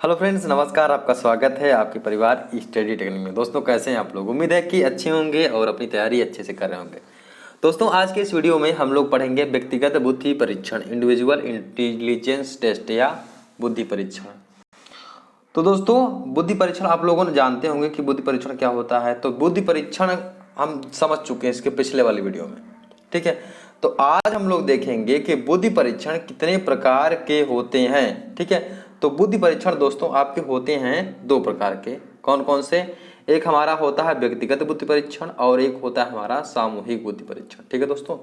Hello friends, नमस्कार। आपका स्वागत है आपके परिवार स्टडी टेक्निक में। दोस्तों, कैसे हैं आप लोग? उम्मीद है कि अच्छे होंगे और अपनी तैयारी अच्छे से कर रहे होंगे। दोस्तों, आज के इस वीडियो में हम लोग पढ़ेंगे व्यक्तिगत बुद्धि परीक्षण, इंडिविजुअल इंटेलिजेंस टेस्ट या बुद्धि परीक्षण। तो दोस्तों, बुद्धि परीक्षण आप लोगों ने जानते होंगे कि बुद्धि परीक्षण क्या होता है। तो बुद्धि परीक्षण हम समझ चुके हैं इसके पिछले वाली वीडियो में, ठीक है। तो आज हम लोग देखेंगे कि बुद्धि परीक्षण कितने प्रकार के होते हैं, ठीक है। तो बुद्धि परीक्षण दोस्तों आपके होते हैं दो प्रकार के। कौन कौन से? एक हमारा होता है व्यक्तिगत बुद्धि परीक्षण और एक होता है हमारा सामूहिक बुद्धि परीक्षण, ठीक है। दोस्तों,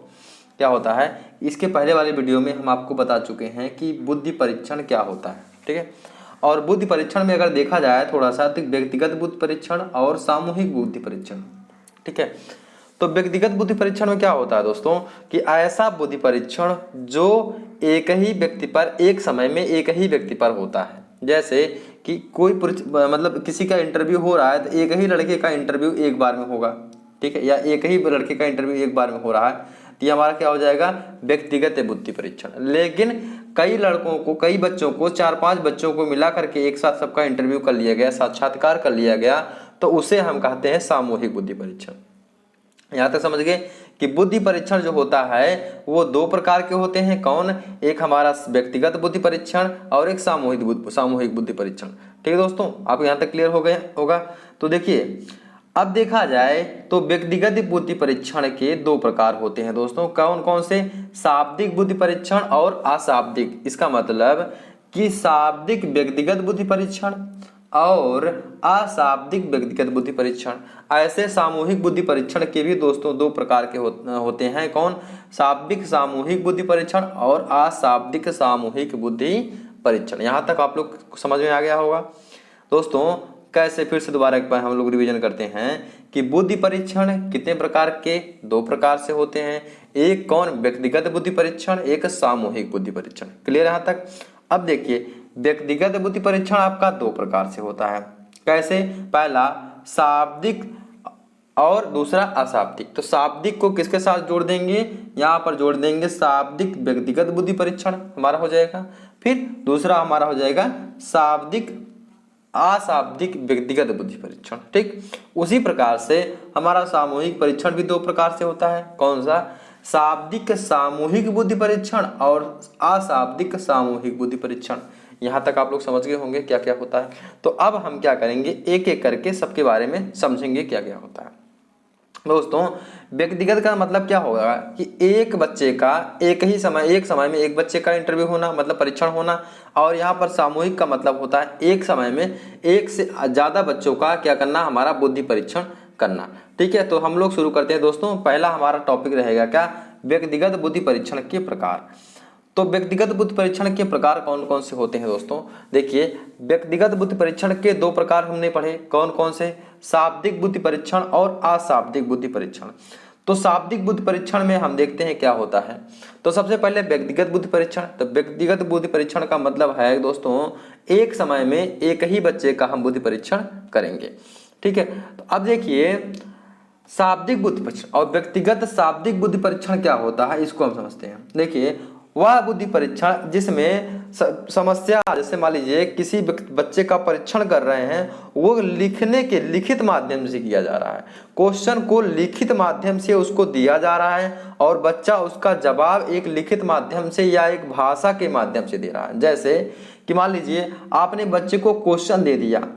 क्या होता है, इसके पहले वाले वीडियो में हम आपको बता चुके हैं कि बुद्धि परीक्षण क्या होता है, ठीक है। और बुद्धि परीक्षण में अगर देखा जाए थोड़ा सा, तो व्यक्तिगत बुद्धि परीक्षण और सामूहिक बुद्धि परीक्षण, ठीक है। तो व्यक्तिगत बुद्धि परीक्षण में क्या होता है दोस्तों कि ऐसा बुद्धि परीक्षण जो एक ही व्यक्ति पर, एक समय में एक ही व्यक्ति पर होता है। जैसे कि कोई मतलब किसी का इंटरव्यू हो रहा है, तो एक ही लड़के का इंटरव्यू एक बार में होगा, ठीक है, या एक ही लड़के का इंटरव्यू एक बार में हो रहा है, तो ये हमारा क्या हो जाएगा, व्यक्तिगत बुद्धि परीक्षण। लेकिन कई लड़कों को, कई बच्चों को, 4-5 बच्चों को मिला करके एक साथ सबका इंटरव्यू कर लिया गया, साक्षात्कार कर लिया गया, तो उसे हम कहते हैं सामूहिक बुद्धि परीक्षण। यहाँ तक समझ गए कि बुद्धि परीक्षण जो होता है वो दो प्रकार के होते हैं। कौन? एक हमारा व्यक्तिगत बुद्धि परीक्षण और एक सामूहिक बुद्धि परीक्षण, ठीक है दोस्तों। आप यहाँ तक क्लियर हो गए होगा। तो देखिए, अब देखा जाए तो व्यक्तिगत बुद्धि परीक्षण के दो प्रकार होते हैं दोस्तों। कौन कौन से? शाब्दिक बुद्धि परीक्षण और अशाब्दिक। इसका मतलब कि शाब्दिक व्यक्तिगत बुद्धि परीक्षण और अशाब्दिक व्यक्तिगत बुद्धि परीक्षण। ऐसे सामूहिक बुद्धि परीक्षण के भी दोस्तों दो प्रकार के होते हैं। कौन? शाब्दिक सामूहिक बुद्धि परीक्षण और अशाब्दिक सामूहिक बुद्धि परीक्षण। यहाँ तक आप लोग समझ में आ गया होगा दोस्तों। कैसे? फिर से दोबारा एक बार हम लोग रिवीजन करते हैं कि बुद्धि परीक्षण कितने प्रकार के? दो प्रकार से होते हैं। एक कौन? व्यक्तिगत बुद्धि परीक्षण, एक सामूहिक बुद्धि परीक्षण। क्लियर यहाँ तक? अब देखिए, व्यक्तिगत बुद्धि परीक्षण आपका दो प्रकार से होता है। कैसे? पहला शाब्दिक और दूसरा अशाब्दिक। तो शाब्दिक को किसके साथ जोड़ देंगे? यहाँ पर जोड़ देंगे शाब्दिक व्यक्तिगत बुद्धि परीक्षण हमारा हो जाएगा। फिर दूसरा हमारा हो जाएगा शाब्दिक अशाब्दिक व्यक्तिगत बुद्धि परीक्षण, ठीक। उसी प्रकार से हमारा सामूहिक परीक्षण भी दो प्रकार से होता है। कौन सा? शाब्दिक सामूहिक बुद्धि परीक्षण और अशाब्दिक सामूहिक बुद्धि परीक्षण। यहाँ तक आप लोग समझ गए होंगे क्या क्या होता है। तो अब हम क्या करेंगे, एक एक करके सबके बारे में समझेंगे क्या क्या होता है। दोस्तों, व्यक्तिगत का मतलब क्या होगा कि एक बच्चे का एक समय में एक बच्चे का इंटरव्यू होना, मतलब परीक्षण होना। और यहाँ पर सामूहिक का मतलब होता है एक समय में एक से ज़्यादा बच्चों का क्या करना, हमारा बुद्धि परीक्षण करना, ठीक है। तो हम लोग शुरू करते हैं दोस्तों। पहला हमारा टॉपिक रहेगा क्या? व्यक्तिगत बुद्धि परीक्षण के प्रकार। तो व्यक्तिगत बुद्धि परीक्षण के प्रकार कौन कौन से होते हैं दोस्तों? देखिए, व्यक्तिगत बुद्धि परीक्षण के दो प्रकार हमने पढ़े। कौन कौन से? शाब्दिक बुद्धि परीक्षण और अशाब्दिक बुद्धि परीक्षण। तो शाब्दिक बुद्धि परीक्षण में हम देखते हैं क्या होता है। तो सबसे पहले व्यक्तिगत बुद्धि परीक्षण। तो व्यक्तिगत बुद्धि परीक्षण का मतलब है दोस्तों, एक समय में एक ही बच्चे का हम बुद्धि परीक्षण करेंगे, ठीक है। तो अब देखिए, शाब्दिक बुद्धि परीक्षण और व्यक्तिगत शाब्दिक बुद्धि परीक्षण क्या होता है, इसको हम समझते हैं। देखिए, वह बुद्धि परीक्षण जिसमें समस्या, जैसे मान लीजिए किसी बच्चे का परीक्षण कर रहे हैं, वो लिखने के लिखित माध्यम से किया जा रहा है। क्वेश्चन को लिखित माध्यम से उसको दिया जा रहा है और बच्चा उसका जवाब एक लिखित माध्यम से या एक भाषा के माध्यम से दे रहा है। जैसे कि मान लीजिए आपने बच्चे को क्वेश्चन दे दिया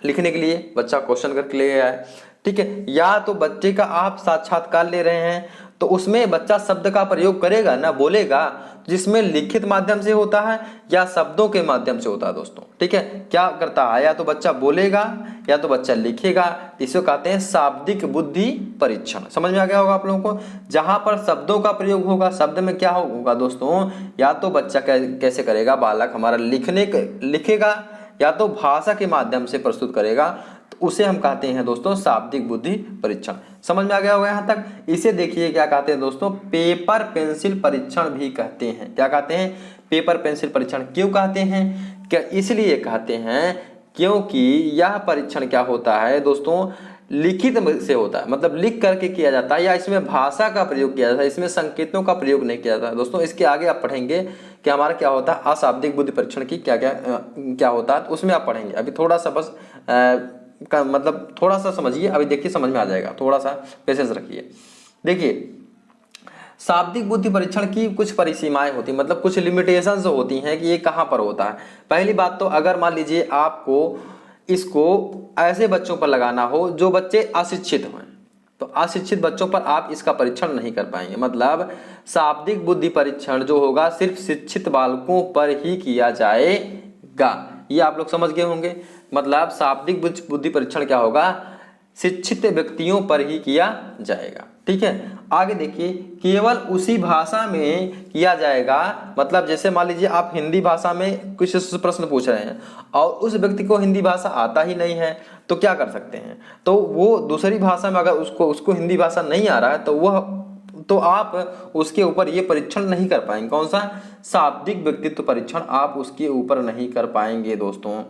लिखने के लिए, बच्चा क्वेश्चन करके ले गया है, ठीक है। या तो बच्चे का आप साक्षात्कार ले रहे हैं, तो उसमें बच्चा शब्द का प्रयोग करेगा ना, बोलेगा, जिसमें लिखित माध्यम से होता है या शब्दों के माध्यम से होता है दोस्तों, ठीक है। क्या करता है, या तो बच्चा बोलेगा या तो बच्चा लिखेगा। इसे कहते हैं शाब्दिक बुद्धि परीक्षण। समझ में आ गया होगा आप लोगों को। जहां पर शब्दों का प्रयोग होगा, शब्द में क्या होगा दोस्तों, या तो बच्चा कैसे करेगा, बालक हमारा लिखेगा या तो भाषा के माध्यम से प्रस्तुत करेगा, तो उसे हम कहते हैं दोस्तों शाब्दिक बुद्धि परीक्षण। समझ में आ गया होगा यहाँ तक। इसे देखिए क्या कहते हैं दोस्तों, पेपर पेंसिल परीक्षण भी कहते हैं। क्या कहते हैं? पेपर पेंसिल परीक्षण। क्यों कहते हैं? क्या इसलिए कहते हैं क्योंकि यह परीक्षण क्या होता है दोस्तों, लिखित से होता है, मतलब लिख करके किया जाता है, या इसमें भाषा का प्रयोग किया जाता है, इसमें संकेतों का प्रयोग नहीं किया जाता दोस्तों। इसके आगे आप पढ़ेंगे कि हमारा क्या होता है अशाब्दिक बुद्धि परीक्षण की क्या होता है, तो उसमें आप पढ़ेंगे। अभी थोड़ा सा बस मतलब थोड़ा सा समझिए, अभी देखिए समझ में आ जाएगा, थोड़ा सा पेशेंस रखिए। देखिए शाब्दिक बुद्धि परीक्षण की कुछ परिसीमाएं होती हैं, मतलब कुछ लिमिटेशंस होती हैं कि ये कहाँ पर होता है। पहली बात तो अगर मान लीजिए आपको इसको ऐसे बच्चों पर लगाना हो जो बच्चे अशिक्षित हों, तो अशिक्षित बच्चों पर आप इसका परीक्षण नहीं कर पाएंगे। मतलब शाब्दिक बुद्धि परीक्षण जो होगा सिर्फ शिक्षित बालकों पर ही किया जाएगा, ये आप लोग समझ गए होंगे। मतलब शाब्दिक बुद्धि परीक्षण क्या होगा, शिक्षित व्यक्तियों पर ही किया जाएगा, ठीक है। आगे देखिए केवल उसी भाषा में किया जाएगा, मतलब जैसे मान लीजिए आप हिंदी भाषा में कुछ प्रश्न पूछ रहे हैं और उस व्यक्ति को हिंदी भाषा आता ही नहीं है, तो क्या कर सकते हैं, तो वो दूसरी भाषा में अगर उसको हिंदी भाषा नहीं आ रहा है तो आप उसके ऊपर ये परीक्षण नहीं कर पाएंगे। कौन सा, शाब्दिक व्यक्तित्व परीक्षण आप उसके ऊपर नहीं कर पाएंगे दोस्तों।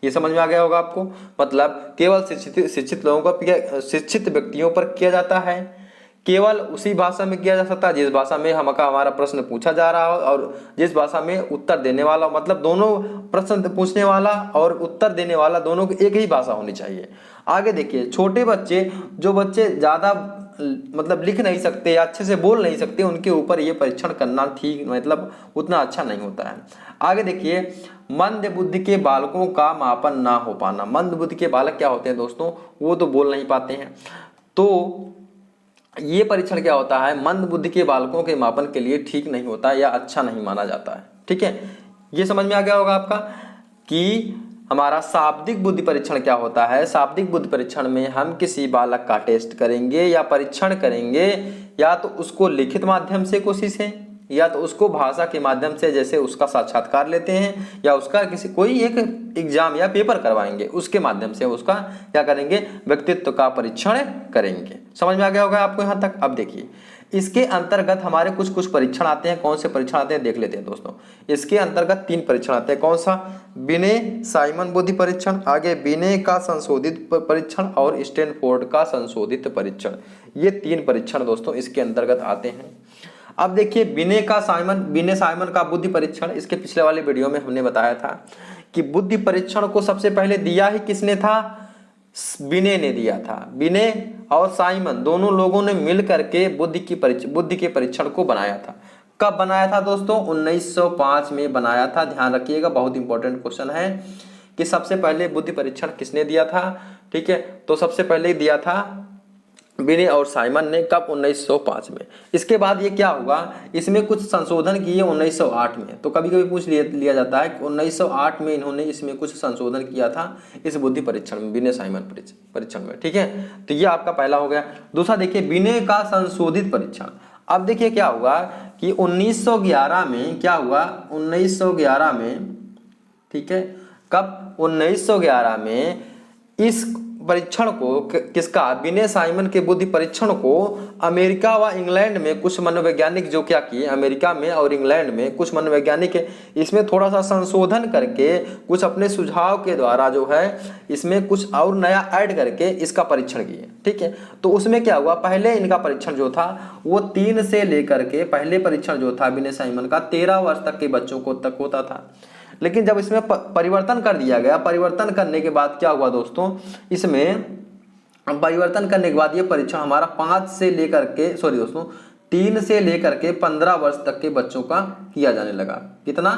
ये समझ में आ गया होगा आपको। मतलब केवल शिक्षित लोगों का, शिक्षित व्यक्तियों पर किया जाता है, केवल उसी भाषा में किया जा सकता है जिस भाषा में हमारा प्रश्न पूछा जा रहा हो और जिस भाषा में उत्तर देने वाला, मतलब दोनों प्रश्न पूछने वाला और उत्तर देने वाला दोनों की एक ही भाषा होनी चाहिए। आगे देखिए छोटे बच्चे, जो बच्चे ज़्यादा मतलब लिख नहीं सकते या अच्छे से बोल नहीं सकते, उनके ऊपर ये परीक्षण करना ठीक मतलब उतना अच्छा नहीं होता है। आगे देखिए मंद बुद्धि के बालकों का मापन ना हो पाना। मंद बुद्धि के बालक क्या होते हैं दोस्तों, वो तो बोल नहीं पाते हैं, तो ये परीक्षण क्या होता है, मंद बुद्धि के बालकों के मापन के लिए ठीक नहीं होता या अच्छा नहीं माना जाता है, ठीक है। ये समझ में आ गया होगा आपका कि हमारा शाब्दिक बुद्धि परीक्षण क्या होता है। शाब्दिक बुद्धि परीक्षण में हम किसी बालक का टेस्ट करेंगे या परीक्षण करेंगे, या तो उसको लिखित माध्यम से कोशिश है, या तो उसको भाषा के माध्यम से जैसे उसका साक्षात्कार लेते हैं, या उसका कोई एक एग्जाम या पेपर करवाएंगे, उसके माध्यम से उसका क्या करेंगे, व्यक्तित्व का परीक्षण करेंगे। समझ में आ गया होगा आपको यहाँ तक। अब देखिए इसके अंतर्गत हमारे कुछ परीक्षण आते हैं। कौन से परीक्षण आते हैं देख लेते हैं दोस्तों। इसके अंतर्गत 3 परीक्षण आते हैं। कौन सा, बिने साइमन बुद्धि परीक्षण, आगे बिने का संशोधित परीक्षण और स्टैनफोर्ड का संशोधित परीक्षण। ये 3 परीक्षण दोस्तों इसके अंतर्गत आते हैं। अब देखिए बिने साइमन का बुद्धि परीक्षण, इसके पिछले वाले वीडियो में हमने बताया था कि बुद्धि परीक्षण को सबसे पहले दिया ही किसने था, बिने ने दिया था। बिने और साइमन दोनों लोगों ने मिल करके बुद्धि के परीक्षण को बनाया था। कब बनाया था दोस्तों, 1905 में बनाया था। ध्यान रखिएगा, बहुत इंपॉर्टेंट क्वेश्चन है कि सबसे पहले बुद्धि परीक्षण किसने दिया था, ठीक है। तो सबसे पहले दिया था बिने और साइमन ने, कब, 1905 में। इसके बाद ये क्या हुआ, इसमें कुछ संशोधन किए 1908 में। तो कभी कभी पूछ लिया जाता है कि 1908 में इन्होंने इसमें कुछ संशोधन किया था इस बुद्धि परीक्षण में, बिने साइमन परीक्षण में, ठीक है। तो ये आपका पहला हो गया। दूसरा देखिए बिने का संशोधित परीक्षण। अब देखिए क्या हुआ कि 1911 में क्या हुआ, 1911 में, ठीक है, कब, 1911 में इस परीक्षण को किसका, बिने साइमन के बुद्धि परीक्षण को अमेरिका व इंग्लैंड में कुछ मनोवैज्ञानिक जो क्या किए, अमेरिका में और इंग्लैंड में कुछ मनोवैज्ञानिक इसमें थोड़ा सा संशोधन करके कुछ अपने सुझाव के द्वारा जो है इसमें कुछ और नया ऐड करके इसका परीक्षण किए, ठीक है। तो उसमें क्या हुआ, पहले इनका परीक्षण जो था वो 3 से लेकर के, पहले परीक्षण जो था बिने साइमन का 13 वर्ष तक के बच्चों को तक होता था। लेकिन जब इसमें परिवर्तन कर दिया गया, परिवर्तन करने के बाद क्या हुआ दोस्तों, इसमें परिवर्तन करने के बाद ये परीक्षण हमारा 3 से लेकर के 15 वर्ष तक के बच्चों का किया जाने लगा। कितना,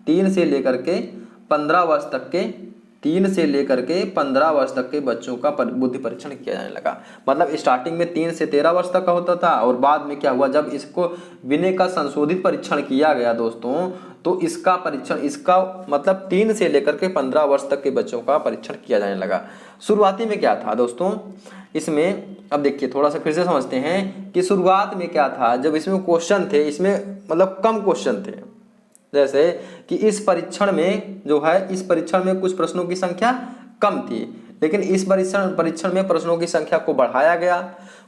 3 से लेकर के 15 वर्ष तक के, 3 से लेकर के 15 वर्ष तक के बच्चों का बुद्धि परीक्षण किया जाने लगा। मतलब स्टार्टिंग में 3 से 13 वर्ष तक का होता था और बाद में क्या हुआ, जब इसको बिने का संशोधित परीक्षण किया गया दोस्तों, तो इसका परीक्षण, इसका मतलब 3 से लेकर के 15 वर्ष तक के बच्चों का परीक्षण किया जाने लगा। शुरुआती में क्या था दोस्तों इसमें, अब देखिए थोड़ा सा फिर से समझते हैं कि शुरुआत में क्या था। जब इसमें क्वेश्चन थे, इसमें मतलब कम क्वेश्चन थे, जैसे कि इस परीक्षण में जो है, इस परीक्षण में कुछ प्रश्नों की संख्या कम थी, लेकिन इस परीक्षण में प्रश्नों की संख्या को बढ़ाया गया।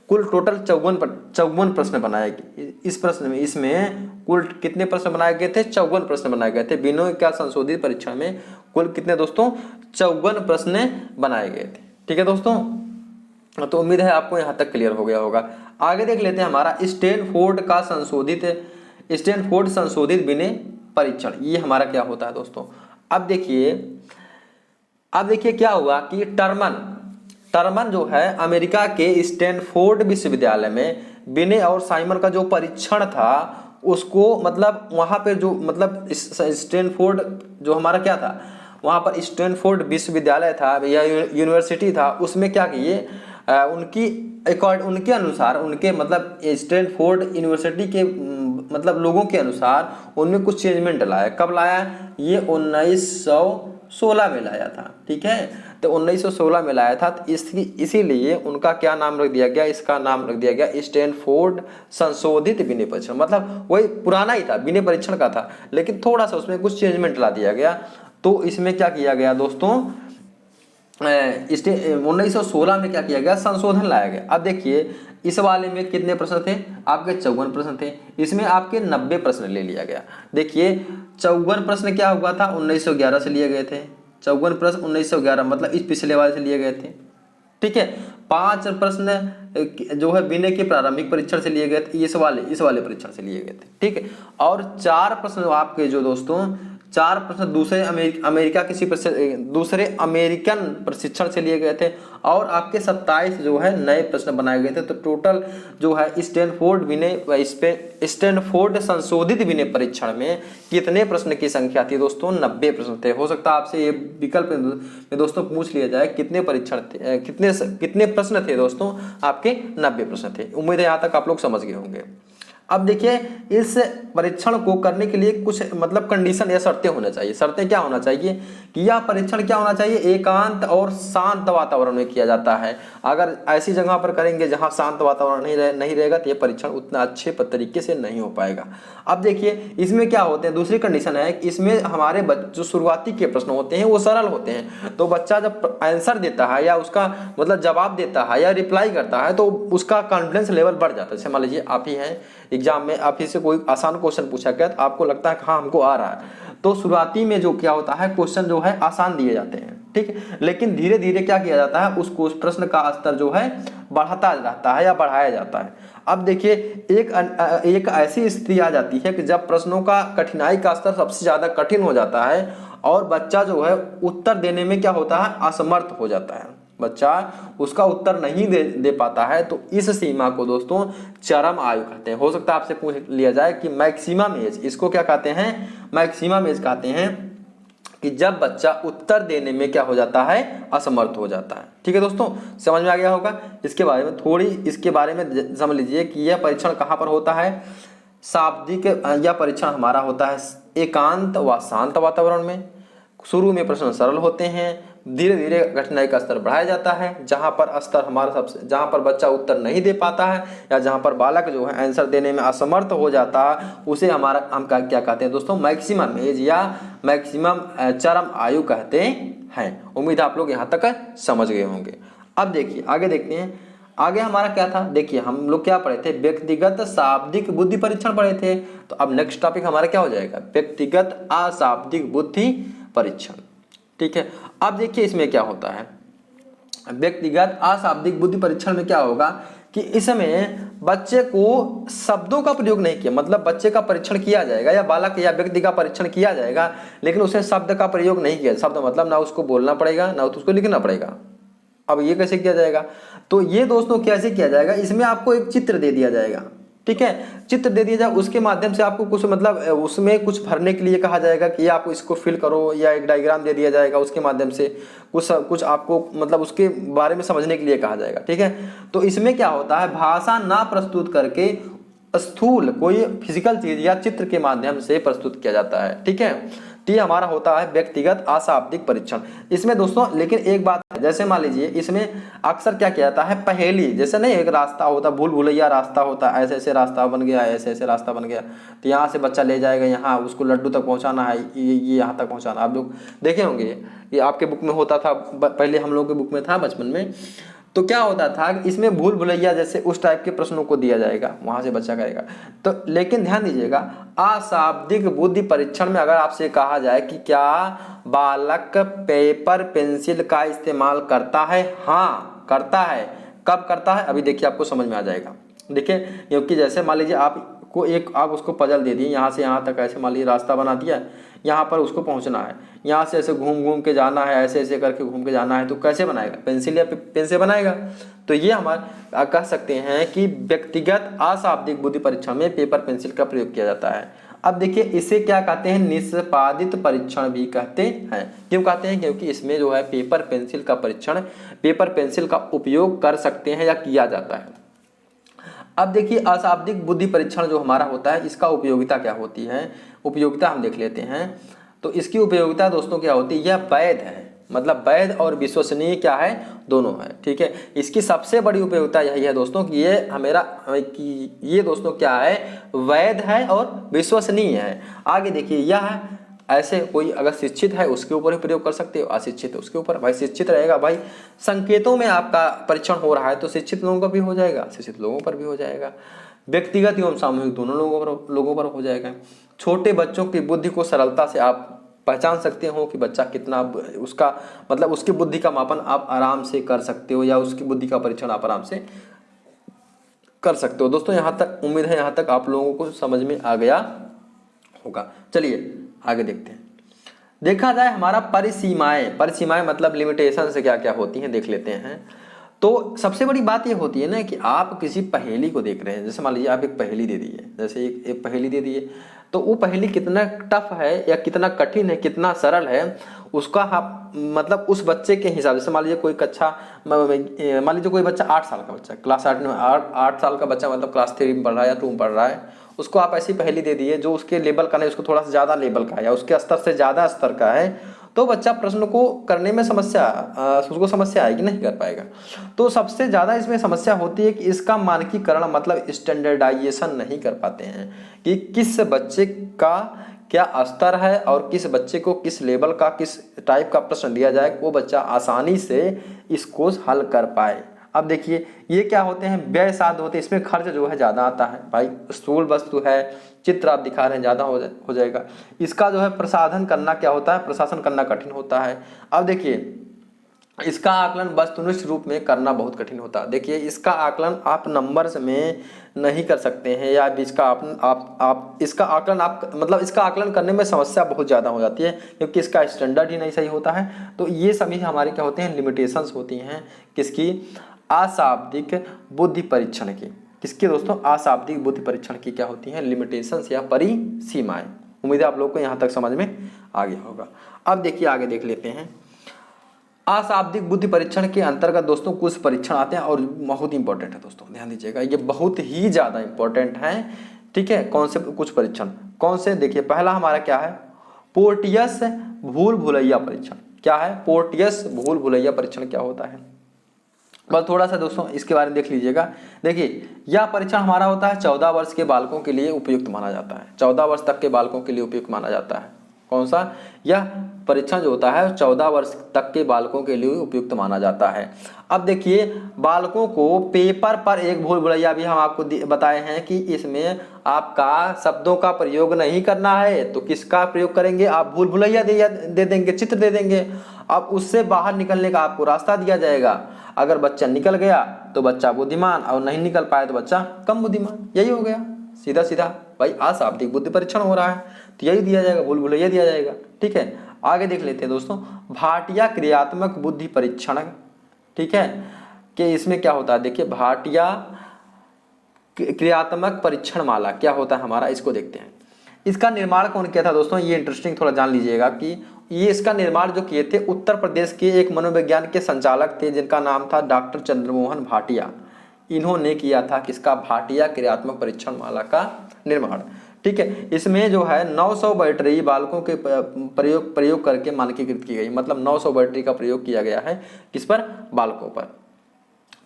कुल टोटल 54 प्रश्न बनाए गए। इस प्रश्न में, इसमें कुल कितने प्रश्न बनाए गए थे, 54 प्रश्न बनाए गए थे। बिने का संशोधित परीक्षण में कुल कितने दोस्तों, 54 प्रश्न बनाए गए थे, ठीक है दोस्तों। तो उम्मीद है आपको यहाँ तक क्लियर हो गया होगा। आगे देख लेते हैं हमारा स्टैनफोर्ड संशोधित विनय परीक्षण, ये हमारा क्या होता है दोस्तों। अब देखिए क्या हुआ कि टर्मन जो है अमेरिका के स्टैनफोर्ड विश्वविद्यालय में विनय और साइमन का जो परीक्षण था उसको मतलब वहाँ पे जो मतलब स्टैनफोर्ड जो हमारा क्या था, वहाँ पर स्टैनफोर्ड विश्वविद्यालय था या यूनिवर्सिटी था, उसमें क्या किए उनके अनुसार उनके मतलब स्टैनफोर्ड यूनिवर्सिटी के मतलब लोगों के अनुसार उनमें कुछ चेंजमेंट लाया। कब लाया, ये 1916 में लाया था, ठीक है। तो 1916 में लाया था, तो इसीलिए उनका क्या नाम रख दिया गया, इसका नाम रख दिया गया स्टैनफोर्ड संशोधित विनय परीक्षण। मतलब वही पुराना ही था, विनय परीक्षण का था, लेकिन थोड़ा सा उसमें कुछ चेंजमेंट ला दिया गया। तो इसमें क्या किया गया दोस्तों, 1916 में क्या किया गया, संशोधन लाया गया। अब देखिए इस वाले में कितने प्रश्न थे, आपके 54 प्रश्न थे, इसमें आपके 90 प्रश्न ले लिया गया। देखिए 54 प्रश्न क्या हुआ था, 1911 से लिए गए थे। 54 प्रश्न 1911 मतलब इस पिछले वाले से लिए गए थे, ठीक है। 5 प्रश्न जो है विनय के प्रारंभिक परीक्षण से लिए गए थे, इस वाले परीक्षण से लिए गए थे, ठीक है। और 4 प्रश्न आपके जो दोस्तों 4 प्रश्न दूसरे अमेरिकन प्रशिक्षण से लिए गए थे, और आपके 27 जो है नए प्रश्न बनाए गए थे। तो टोटल जो है स्टैनफोर्ड संशोधित विनय परीक्षण में कितने प्रश्न की संख्या थी दोस्तों, 90 प्रश्न थे। हो सकता है आपसे ये विकल्प में दोस्तों पूछ लिया जाए कितने परीक्षण थे, कितने प्रश्न थे दोस्तों, आपके 90 प्रश्न थे। उम्मीद है यहाँ तक आप लोग समझ गए होंगे। अब देखिए इस परीक्षण को करने के लिए कुछ मतलब कंडीशन या शर्तें होना चाहिए। शर्तें क्या होना चाहिए कि यह परीक्षण क्या होना चाहिए, एकांत और शांत वातावरण में किया जाता है। अगर ऐसी जगह पर करेंगे जहां शांत वातावरण नहीं रहेगा तो यह परीक्षण उतना अच्छे तरीके से नहीं हो पाएगा। अब देखिए इसमें क्या होते हैं, दूसरी कंडीशन है कि इसमें हमारे जो शुरुआती के प्रश्न होते हैं वो सरल होते हैं। तो बच्चा जब आंसर देता है या उसका मतलब जवाब देता है या रिप्लाई करता है तो उसका कॉन्फिडेंस लेवल बढ़ जाता है। जैसे मान लीजिए आप ही हैं एग्जाम में, आप ही से कोई आसान क्वेश्चन पूछा गया तो आपको लगता है कि हाँ हमको आ रहा है, तो शुरुआती में जो क्या होता है क्वेश्चन जो है आसान दिए जाते हैं, ठीक है। लेकिन धीरे धीरे क्या किया जाता है, उस प्रश्न का स्तर जो है बढ़ता रहता है या बढ़ाया जाता है। अब देखिए एक ऐसी स्थिति आ जाती है कि जब प्रश्नों का कठिनाई का स्तर सबसे ज्यादा कठिन हो जाता है और बच्चा जो है उत्तर देने में क्या होता है, असमर्थ हो जाता है, बच्चा उसका उत्तर नहीं दे पाता है। तो इस सीमा को दोस्तों चरम आयु कहते हैं। हो सकता है आपसे पूछ लिया जाए कि मैक्सिमम एज, इसको क्या कहते हैं, मैक्सिमम एज कहते हैं कि जब बच्चा उत्तर देने में क्या हो जाता है, असमर्थ हो जाता है। ठीक है दोस्तों, समझ में आ गया होगा। इसके बारे में समझ लीजिए कि यह परीक्षण कहाँ पर होता है, शाब्दिक यह परीक्षण हमारा होता है एकांत व शांत वातावरण में। शुरू में प्रश्न सरल होते हैं, धीरे धीरे कठिनाई का स्तर बढ़ाया जाता है। जहां पर बच्चा उत्तर नहीं दे पाता है या जहां पर बालक जो है आंसर देने में असमर्थ हो जाता है, उसे हम क्या कहते हैं दोस्तों, मैक्सिमम एज या मैक्सिमम चरम आयु कहते हैं। उम्मीद आप लोग यहाँ तक समझ गए होंगे। अब देखिए आगे देखते हैं, आगे हमारा क्या था। देखिए हम लोग क्या पढ़े थे, व्यक्तिगत शाब्दिक बुद्धि परीक्षण पढ़े थे। तो अब नेक्स्ट टॉपिक हमारा क्या हो जाएगा, व्यक्तिगत अशाब्दिक बुद्धि परीक्षण। ठीक है, अब देखिए इसमें क्या होता है, व्यक्तिगत अशाब्दिक बुद्धि परीक्षण में क्या होगा कि इसमें बच्चे को शब्दों का प्रयोग नहीं किया, मतलब बच्चे का परीक्षण किया जाएगा या बालक या व्यक्ति का परीक्षण किया जाएगा, लेकिन उसे शब्द का प्रयोग नहीं किया। शब्द मतलब ना उसको बोलना पड़ेगा ना तो उसको लिखना पड़ेगा। अब ये कैसे किया जाएगा, तो ये दोस्तों कैसे किया जाएगा, इसमें आपको एक चित्र दे दिया जाएगा, ठीक है, चित्र दे दिया जाए, उसके माध्यम से आपको कुछ मतलब उसमें कुछ भरने के लिए कहा जाएगा कि आप इसको फिल करो, या एक डायग्राम दे दिया जाएगा, उसके माध्यम से कुछ आपको मतलब उसके बारे में समझने के लिए कहा जाएगा। ठीक है, तो इसमें क्या होता है, भाषा ना प्रस्तुत करके स्थूल कोई फिजिकल चीज या चित्र के माध्यम से प्रस्तुत किया जाता है। ठीक है, तो ये हमारा होता है व्यक्तिगत अशाब्दिक परीक्षण। इसमें दोस्तों लेकिन एक बात है, जैसे मान लीजिए इसमें अक्सर क्या किया जाता है, पहेली जैसे नहीं एक रास्ता होता, भूल भुलैया रास्ता होता, ऐसे ऐसे रास्ता बन गया, ऐसे ऐसे रास्ता बन गया, तो यहाँ से बच्चा ले जाएगा, यहाँ उसको लड्डू तक पहुँचाना है, ये यहाँ तक पहुँचाना। आप लोग देखे होंगे ये आपके बुक में होता था, पहले हम लोग के बुक में था बचपन में। तो क्या होता था कि इसमें भूल भुलैया जैसे उस टाइप के प्रश्नों को दिया जाएगा, वहां से बच्चा करेगा। तो लेकिन ध्यान दीजिएगा, अशाब्दिक बुद्धि परीक्षण में अगर आपसे कहा जाए कि क्या बालक पेपर पेंसिल का इस्तेमाल करता है, हाँ करता है, कब करता है अभी देखिए आपको समझ में आ जाएगा। देखिए क्योंकि जैसे मान लीजिए आप उसको पजल दे दिए, यहाँ से यहाँ तक ऐसे मान लीजिए रास्ता बना दिया, यहाँ पर उसको पहुँचना है, यहाँ से ऐसे घूम घूम के जाना है, ऐसे ऐसे करके घूम के जाना है, तो कैसे बनाएगा, पेंसिल या पेन से बनाएगा। तो ये हमारा कह सकते हैं कि व्यक्तिगत अशाब्दिक बुद्धि परीक्षण में पेपर पेंसिल का प्रयोग किया जाता है। अब देखिए इसे क्या कहते हैं, निष्पादित परीक्षण भी कहते हैं। क्यों कहते हैं, क्योंकि इसमें जो है पेपर पेंसिल का परीक्षण, पेपर पेंसिल का उपयोग कर सकते हैं या किया जाता है। अब देखिए अशाब्दिक बुद्धि परीक्षण जो हमारा होता है, इसका उपयोगिता क्या होती है, उपयोगिता हम देख लेते हैं। तो इसकी उपयोगिता दोस्तों क्या होती है, यह वैध है, मतलब वैध और विश्वसनीय क्या है, दोनों है। ठीक है, इसकी सबसे बड़ी उपयोगिता यही है दोस्तों कि ये दोस्तों क्या है, वैध है और विश्वसनीय है। आगे देखिए यह ऐसे कोई अगर शिक्षित है उसके ऊपर ही प्रयोग कर सकते हो, अशिक्षित है उसके ऊपर। भाई शिक्षित रहेगा, भाई संकेतों में आपका परीक्षण हो रहा है तो शिक्षित लोगों का भी हो जाएगा, अशिक्षित लोगों पर भी हो जाएगा, व्यक्तिगत एवं सामूहिक दोनों लोगों पर हो जाएगा। छोटे बच्चों की बुद्धि को सरलता से आप पहचान सकते हो कि बच्चा कितना, उसका मतलब उसकी बुद्धि का मापन आप आराम से कर सकते हो, या उसकी बुद्धि का परीक्षण आप आराम से कर सकते हो। दोस्तों यहाँ तक उम्मीद है, यहाँ तक आप लोगों को समझ में आ गया होगा। चलिए आगे देखते हैं। देखा जाए हमारा परिसीमाएं मतलब लिमिटेशन से क्या क्या होती हैं देख लेते हैं। तो सबसे बड़ी बात ये होती है ना कि आप किसी पहेली को देख रहे हैं, जैसे मान लीजिए आप एक पहेली दे दिए, जैसे एक पहेली दे दिए, तो वो पहेली कितना टफ है या कितना कठिन है, कितना सरल है, उसका आप मतलब उस बच्चे के हिसाब से, मान लीजिए कोई कक्षा, मान लीजिए कोई बच्चा 8 साल का बच्चा, क्लास 8 में 8 साल का बच्चा मतलब क्लास 3 में पढ़ रहा है या 2 में पढ़ रहा है, उसको आप ऐसी पहेली दे दिए जो उसके लेवल का नहीं, उसको थोड़ा सा ज़्यादा लेवल का है या उसके स्तर से ज़्यादा स्तर का है, तो बच्चा प्रश्न को करने में उसको समस्या आएगी, नहीं कर पाएगा। तो सबसे ज़्यादा इसमें समस्या होती है कि इसका मानकीकरण मतलब स्टैंडर्डाइजेशन नहीं कर पाते हैं कि किस बच्चे का क्या स्तर है और किस बच्चे को किस लेवल का, किस टाइप का प्रश्न दिया जाए वो बच्चा आसानी से इसको हल कर पाए। अब देखिए ये क्या होते हैं, व्यय साध्य होते हैं, इसमें खर्च जो है ज़्यादा आता है। भाई स्थूल वस्तु है, चित्र आप दिखा रहे हैं, ज़्यादा हो जाएगा। इसका जो है प्रसाधन करना क्या होता है, प्रशासन करना कठिन होता है। अब देखिए इसका आकलन वस्तुनिष्ठ रूप में करना बहुत कठिन होता है। देखिए इसका आकलन आप नंबर्स में नहीं कर सकते हैं, या इसका आप इसका आकलन आप मतलब इसका आकलन करने में समस्या बहुत ज़्यादा हो जाती है, क्योंकि इसका स्टैंडर्ड ही नहीं सही होता है। तो ये सभी हमारे क्या होते हैं, लिमिटेशंस होती हैं किसकी, अशाब्दिक बुद्धि परीक्षण की। किसकी दोस्तों, अशाब्दिक बुद्धि परीक्षण की क्या होती हैं, लिमिटेशंस या परिसीमाएं। उम्मीद है आप लोग को यहाँ तक समझ में आ गया होगा। अब देखिए आगे देख लेते हैं। अशाब्दिक बुद्धि परीक्षण के अंतर्गत दोस्तों कुछ परीक्षण आते हैं और बहुत इंपॉर्टेंट है दोस्तों, ध्यान दीजिएगा, ये बहुत ही ज़्यादा इंपॉर्टेंट है। ठीक है, कौन से कुछ परीक्षण, कौन से, देखिए पहला हमारा क्या है, पोर्टियस भूल भुलैया परीक्षण। क्या है, पोर्टियस भूल भुलैया परीक्षण क्या होता है, बस थोड़ा सा दोस्तों इसके बारे में देख लीजिएगा। देखिए यह परीक्षण हमारा होता है 14 वर्ष के बालकों के लिए उपयुक्त माना जाता है, 14 वर्ष तक के बालकों के लिए उपयुक्त माना जाता है। कौन सा, यह परीक्षण जो होता है 14 वर्ष तक के बालकों के लिए उपयुक्त माना जाता है। अब देखिए बालकों को पेपर पर एक भूल भुलैया भी हम आपको बताए हैं कि इसमें आपका शब्दों का प्रयोग नहीं करना है, तो किसका प्रयोग करेंगे, आप भूल भुलैया दे देंगे, चित्र दे देंगे। अब उससे बाहर निकलने का आपको रास्ता दिया जाएगा। अगर बच्चा निकल गया तो बच्चा बुद्धिमान, और नहीं निकल पाए तो बच्चा कम बुद्धिमान। यही हो गया सीधा सीधा। भाई अशाब्दिक बुद्धि परीक्षण हो रहा है तो यही दिया जाएगा, भूल भुलैया दिया जाएगा। ठीक है, आगे देख लेते हैं दोस्तों, भाटिया क्रियात्मक बुद्धि परीक्षण। ठीक है, कि इसमें क्या होता है, देखिए भाटिया क्रियात्मक परीक्षण माला क्या होता है हमारा, इसको देखते हैं। इसका निर्माण कौन किया था दोस्तों, ये इंटरेस्टिंग थोड़ा जान लीजिएगा कि ये इसका निर्माण जो किए थे उत्तर प्रदेश के एक मनोविज्ञान के संचालक थे जिनका नाम था डॉक्टर चंद्रमोहन भाटिया। इन्होंने किया था किसका, भाटिया क्रियात्मक परीक्षण माला का निर्माण। ठीक है, इसमें जो है 900 बैटरी बालकों के प्रयोग करके मानकीकृत की गई, मतलब 900 बैटरी का प्रयोग किया गया है किस पर, बालकों पर।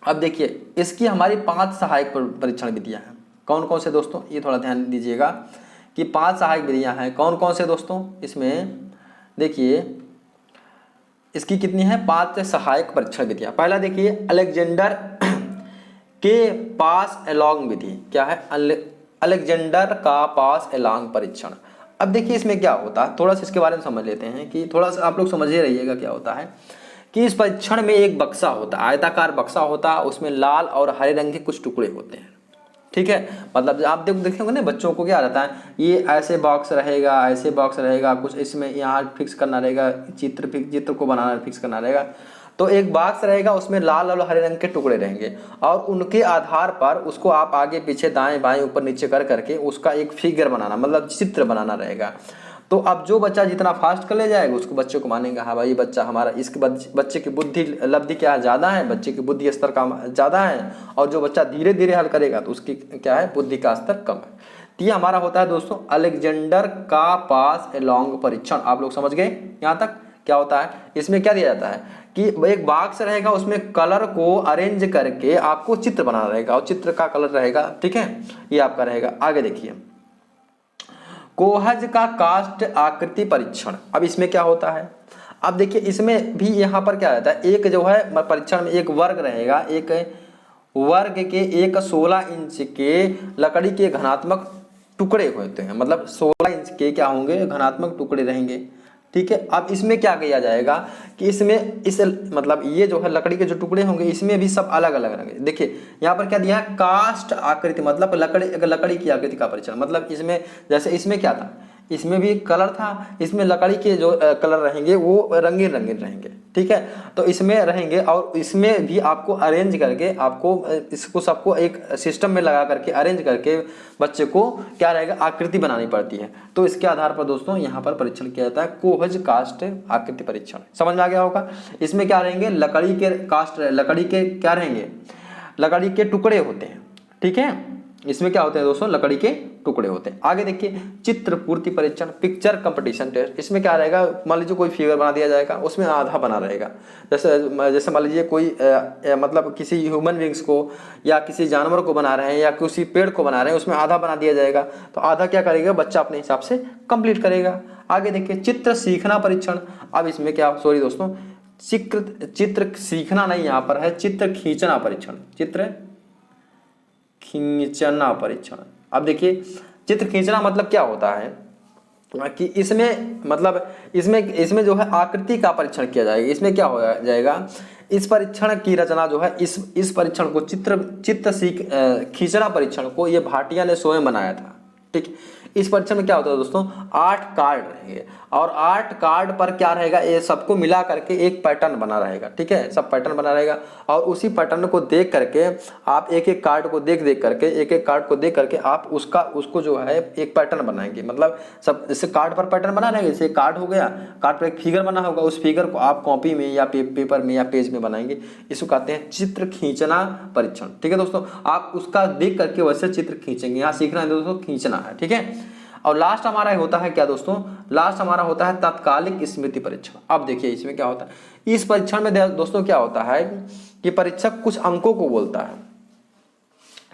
अब देखिए इसकी हमारी 5 सहायक परीक्षण विधियां हैं। कौन कौन से दोस्तों, ये थोड़ा ध्यान दीजिएगा कि 5 सहायक विधियां हैं। कौन कौन से दोस्तों, इसमें देखिए इसकी कितनी है, 5 सहायक परीक्षण विधियां। पहला देखिए अलेक्जेंडर के पास एलॉन्ग विधि। क्या है, अलेक्जेंडर का पास एलॉन्ग परीक्षण। अब देखिए इसमें क्या होता है, थोड़ा सा इसके बारे में समझ लेते हैं कि थोड़ा सा आप लोग समझ ही रहिएगा क्या होता है कि इस परीक्षण में एक बक्सा होता है, आयताकार बक्सा होता है, उसमें लाल और हरे रंग के कुछ टुकड़े होते हैं। ठीक है, मतलब आप देखेंगे ना बच्चों को क्या रहता है, ये ऐसे बॉक्स रहेगा, ऐसे बॉक्स रहेगा, कुछ इसमें यहाँ फिक्स करना रहेगा, चित्र को बनाना फिक्स करना रहेगा। तो एक बॉक्स रहेगा, उसमें लाल और हरे रंग के टुकड़े रहेंगे और उनके आधार पर उसको आप आगे पीछे दाएं बाएं ऊपर नीचे कर करके उसका एक फिगर बनाना, मतलब चित्र बनाना रहेगा। तो अब जो बच्चा जितना फास्ट कर ले जाएगा उसको बच्चे को मानेंगे, हाँ भाई बच्चा हमारा, इसके बच्चे की बुद्धि लब्धि क्या है, ज़्यादा है, बच्चे की बुद्धि स्तर का ज़्यादा है। और जो बच्चा धीरे धीरे हल करेगा तो उसकी क्या है, बुद्धि का स्तर कम है। तो ये हमारा होता है दोस्तों अलेक्जेंडर का पास एलॉन्ग परीक्षण। आप लोग समझ गए यहाँ तक क्या होता है। इसमें क्या दिया जाता है कि एक बॉक्स रहेगा, उसमें कलर को अरेंज करके आपको चित्र बनाना रहेगा और चित्र का कलर रहेगा। ठीक है, ये आपका रहेगा। आगे देखिए, कोहज का कास्ट आकृति परीक्षण। अब इसमें क्या होता है, अब देखिए इसमें भी यहाँ पर क्या रहता है, एक जो है परीक्षण में एक वर्ग रहेगा, एक वर्ग के एक 16 इंच के लकड़ी के घनात्मक टुकड़े होते हैं, मतलब 16 इंच के क्या होंगे, घनात्मक टुकड़े रहेंगे। ठीक है, अब इसमें क्या किया जाएगा कि इसमें इस मतलब ये जो है लकड़ी के जो टुकड़े होंगे इसमें भी सब अलग अलग रहेंगे। देखिए यहाँ पर क्या दिया है, कास्ट आकृति, मतलब लकड़ी की आकृति का परीक्षण। मतलब इसमें जैसे इसमें क्या था, इसमें भी कलर था, इसमें लकड़ी के जो कलर रहेंगे वो रंगीन रंगीन रहेंगे। ठीक है, तो इसमें रहेंगे और इसमें भी आपको अरेंज करके, आपको इसको सबको एक सिस्टम में लगा करके अरेंज करके बच्चे को क्या रहेगा, आकृति बनानी पड़ती है। तो इसके आधार पर दोस्तों यहाँ पर परीक्षण किया जाता है, कोहज कास्ट आकृति परीक्षण। समझ में आ गया होगा। इसमें क्या रहेंगे, लकड़ी के कास्ट, लकड़ी के क्या रहेंगे, लकड़ी के टुकड़े होते हैं। ठीक है, इसमें क्या होते हैं दोस्तों, लकड़ी के टुकड़े होते हैं। आगे देखिए, चित्र पूर्ति परीक्षण, पिक्चर कंपटीशन टेस्ट। इसमें क्या रहेगा, मान लीजिए कोई फिगर बना दिया जाएगा, उसमें आधा बना रहेगा। जैसे मान लीजिए कोई मतलब किसी ह्यूमन बींग्स को या किसी जानवर को बना रहे हैं या किसी पेड़ को बना रहे हैं, उसमें आधा बना दिया जाएगा। तो आधा क्या करेगा, बच्चा अपने हिसाब से कंप्लीट करेगा। आगे देखिए, चित्र सीखना परीक्षण। अब इसमें क्या, सॉरी दोस्तों, चित्र सीखना नहीं यहाँ पर है, चित्र खींचना परीक्षण, चित्र खींचना परीक्षण। अब देखिए, चित्र खींचना मतलब क्या होता है कि इसमें मतलब इसमें जो है आकृति का परीक्षण किया जाएगा। इसमें क्या हो जाएगा, इस परीक्षण की रचना जो है, इस परीक्षण को खींचना परीक्षण को ये भाटिया ने स्वयं बनाया था। ठीक, इस परीक्षण में क्या होता है दोस्तों, 8 कार्ड रहेंगे और 8 कार्ड पर क्या रहेगा, ये सबको मिला करके एक पैटर्न बना रहेगा। ठीक है, सब पैटर्न बना रहेगा और उसी पैटर्न को देख करके आप एक एक कार्ड को देख करके आप उसको जो है एक पैटर्न बनाएंगे। मतलब सब जैसे कार्ड पर पैटर्न बना रहेंगे, जैसे कार्ड हो गया, कार्ड पर एक फिगर बना होगा, उस फिगर को आप कॉपी में या पेपर में या पेज में बनाएंगे। इसको कहते हैं चित्र खींचना परीक्षण। ठीक है दोस्तों, आप उसका देख करके वैसे चित्र खींचेंगे। यहाँ सीखना है दोस्तों, खींचना है। ठीक है, और लास्ट हमारा होता है क्या दोस्तों, लास्ट हमारा होता है तात्कालिक स्मृति परीक्षण। अब देखिए इसमें क्या होता है, इस परीक्षण में दोस्तों क्या होता है कि परीक्षक कुछ अंकों को बोलता है।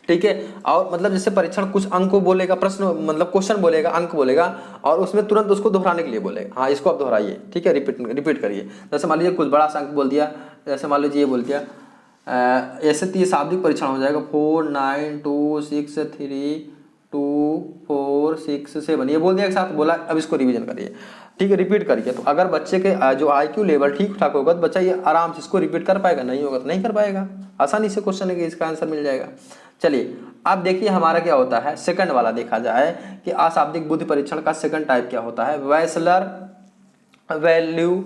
ठीक है, और मतलब जैसे परीक्षण कुछ अंक को बोलेगा, प्रश्न मतलब क्वेश्चन बोलेगा, अंक बोलेगा और उसमें तुरंत उसको दोहराने के लिए बोलेगा, हाँ इसको आप दोहराइए। ठीक है, रिपीट करिए। जैसे मान लीजिए कुछ बड़ा सा अंक बोल दिया, जैसे मान लीजिए ये बोल दिया, ऐसे 30 शाब्दिक परीक्षण हो जाएगा, 4 9 2 6 3 2 4 6 7 ये बोल दिया एक साथ बोला। अब इसको रिवीजन करिए। ठीक है, रिपीट करिए। तो अगर बच्चे के जो IQ लेवल ठीक ठाक होगा तो बच्चा ये आराम से इसको रिपीट कर पाएगा, नहीं होगा तो नहीं कर पाएगा। आसानी से क्वेश्चन है कि इसका आंसर मिल जाएगा। चलिए अब देखिए हमारा क्या होता है, सेकंड वाला देखा जाए कि अशाब्दिक बुद्धि परीक्षण का सेकंड टाइप क्या होता है, वेसलर वेल्यू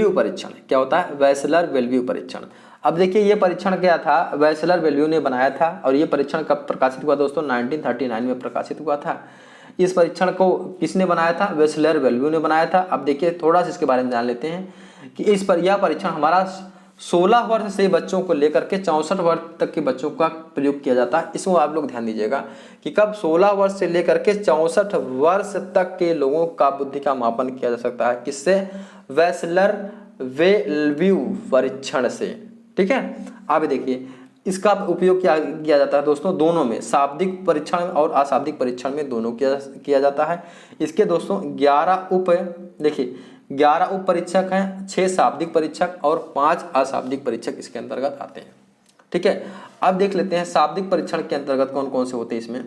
परीक्षण। क्या होता है, वेसलर वेल्यू परीक्षण। अब देखिए ये परीक्षण क्या था, वेसलर वेल्यू ने बनाया था और ये परीक्षण कब प्रकाशित हुआ दोस्तों, 1939 में प्रकाशित हुआ था। इस परीक्षण को किसने बनाया था, वेसलर वेल्यू ने बनाया था। अब देखिए थोड़ा सा इसके बारे में जान लेते हैं कि यह परीक्षण हमारा 16 वर्ष से बच्चों को लेकर के 64 वर्ष तक के बच्चों का प्रयोग किया जाता है। इसमें आप लोग ध्यान दीजिएगा कि कब 16 वर्ष से लेकर के 64 वर्ष तक के लोगों का बुद्धि का मापन किया जा सकता है। किससे, वेसलर वेल्यू परीक्षण से। ठीक है, अब देखिए इसका उपयोग किया जाता है दोस्तों दोनों में, शाब्दिक परीक्षण और अशाब्दिक परीक्षण में दोनों किया जाता है। इसके दोस्तों 11 उप परीक्षक हैं, 6 शाब्दिक परीक्षक और 5 अशाब्दिक परीक्षक इसके अंतर्गत आते हैं। ठीक है, अब देख लेते हैं शाब्दिक परीक्षण के अंतर्गत कौन कौन से होते हैं इसमें।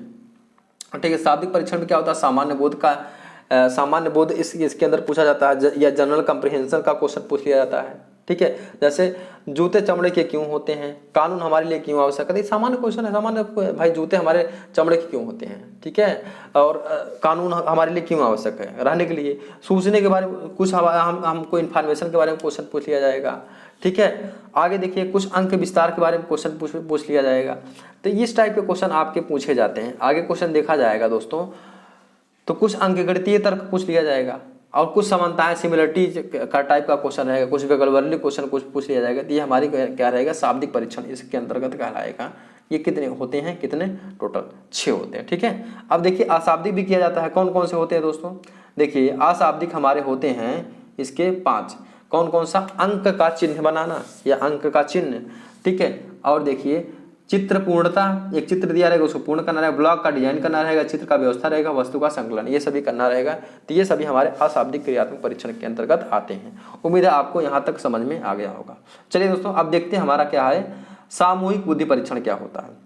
ठीक है, शाब्दिक परीक्षण में क्या होता है, सामान्य बोध का सामान्य बोध इसके अंदर पूछा जाता है, या जनरल कम्प्रिहेंशन का क्वेश्चन पूछ लिया जाता है। ठीक है, जैसे जूते चमड़े के क्यों होते हैं, कानून हमारे लिए क्यों आवश्यक है, सामान्य क्वेश्चन है, सामान्य भाई जूते हमारे चमड़े के क्यों होते हैं, ठीक है, और कानून हमारे लिए क्यों आवश्यक है, रहने के लिए, सूचने के बारे में कुछ हमको इन्फॉर्मेशन के बारे में क्वेश्चन पूछ लिया जाएगा। ठीक है, आगे देखिए कुछ अंक विस्तार के बारे में क्वेश्चन पूछ लिया जाएगा। तो इस टाइप के क्वेश्चन आपके पूछे जाते हैं। आगे क्वेश्चन देखा जाएगा दोस्तों, तो कुछ अंकगणितीय तर्क पूछ लिया जाएगा, और कुछ समानताएं सिमिलरिटी का टाइप का क्वेश्चन रहेगा, कुछ वैकल्पिक क्वेश्चन कुछ पूछ लिया जाएगा। तो ये हमारी क्या रहेगा, शाब्दिक परीक्षण इसके अंतर्गत कहलाएगा। ये कितने होते हैं, कितने टोटल 6 होते हैं। ठीक है, अब देखिए अशाब्दिक भी किया जाता है। कौन कौन से होते हैं दोस्तों, देखिए अशाब्दिक हमारे होते हैं इसके 5। कौन कौन सा, अंक का चिन्ह बनाना या अंक का चिन्ह, ठीक है, और देखिए चित्र पूर्णता, एक चित्र दिया रहेगा उसको पूर्ण करना रहेगा, ब्लॉक का डिजाइन करना रहेगा, चित्र का व्यवस्था रहेगा, वस्तु का संकलन, ये सभी करना रहेगा। तो ये सभी हमारे अशाब्दिक क्रियात्मक परीक्षण के अंतर्गत आते हैं। उम्मीद है आपको यहाँ तक समझ में आ गया होगा। चलिए दोस्तों अब देखते हैं हमारा क्या है, सामूहिक बुद्धि परीक्षण क्या होता है।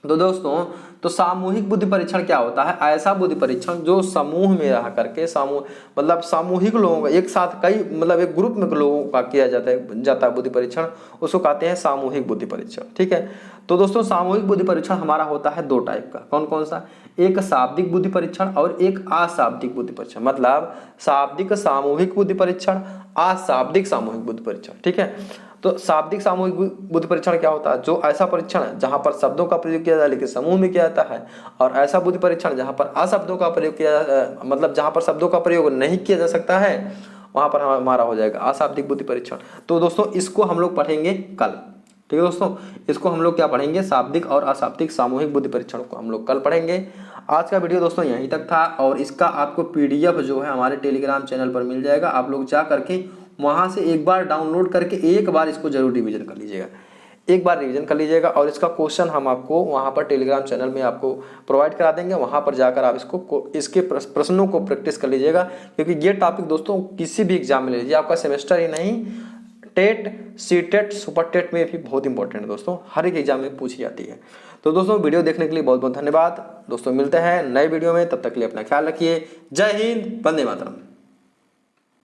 तो दोस्तों तो सामूहिक बुद्धि परीक्षण क्या होता है, ऐसा बुद्धि परीक्षण जो समूह में रह करके मतलब सामूहिक लोगों का एक साथ कई मतलब एक ग्रुप में लोगों का किया जाता है बुद्धि परीक्षण, उसको कहते हैं सामूहिक बुद्धि परीक्षण। ठीक है, तो दोस्तों सामूहिक बुद्धि परीक्षण हमारा होता है 2 टाइप का। कौन कौन सा, एक शाब्दिक बुद्धि परीक्षण और एक अशाब्दिक बुद्धि परीक्षण। मतलब शाब्दिक सामूहिक बुद्धि परीक्षण, अशाब्दिक सामूहिक बुद्धि परीक्षण। ठीक है, तो शाब्दिक सामूहिक बुद्धि परीक्षण क्या होता है, जो ऐसा परीक्षण है जहां पर शब्दों का प्रयोग किया जाता है लेकिन समूह में किया जाता है, और ऐसा बुद्धि परीक्षण जहां पर अशब्दों का प्रयोग किया मतलब जहां पर शब्दों का प्रयोग नहीं किया जा सकता है, वहां पर हमारा हो जाएगा अशाब्दिक बुद्धि परीक्षण। तो दोस्तों इसको हम लोग पढ़ेंगे कल। ठीक है दोस्तों, इसको हम लोग क्या पढ़ेंगे, शाब्दिक और अशाब्दिक सामूहिक बुद्धि परीक्षण को हम लोग कल पढ़ेंगे। आज का वीडियो दोस्तों यहीं तक था, और इसका आपको PDF जो है हमारे टेलीग्राम चैनल पर मिल जाएगा। आप लोग जा करके वहां से एक बार डाउनलोड करके एक बार इसको जरूर रिवीजन कर लीजिएगा, एक बार रिवीजन कर लीजिएगा, और इसका क्वेश्चन हम आपको वहां पर टेलीग्राम चैनल में आपको प्रोवाइड करा देंगे। वहां पर जाकर आप इसके प्रश्नों को प्रैक्टिस कर लीजिएगा, क्योंकि ये टॉपिक दोस्तों किसी भी एग्जाम में ले लीजिए, आपका सेमेस्टर ही नहीं टेट, सीटेट, सुपर टेट में भी बहुत इंपॉर्टेंट है दोस्तों, हर एक एग्जाम में पूछी जाती है। तो दोस्तों वीडियो देखने के लिए बहुत बहुत धन्यवाद दोस्तों, मिलते हैं नए वीडियो में, तब तक के लिए अपना ख्याल रखिए। जय हिंद, वंदे मातरम।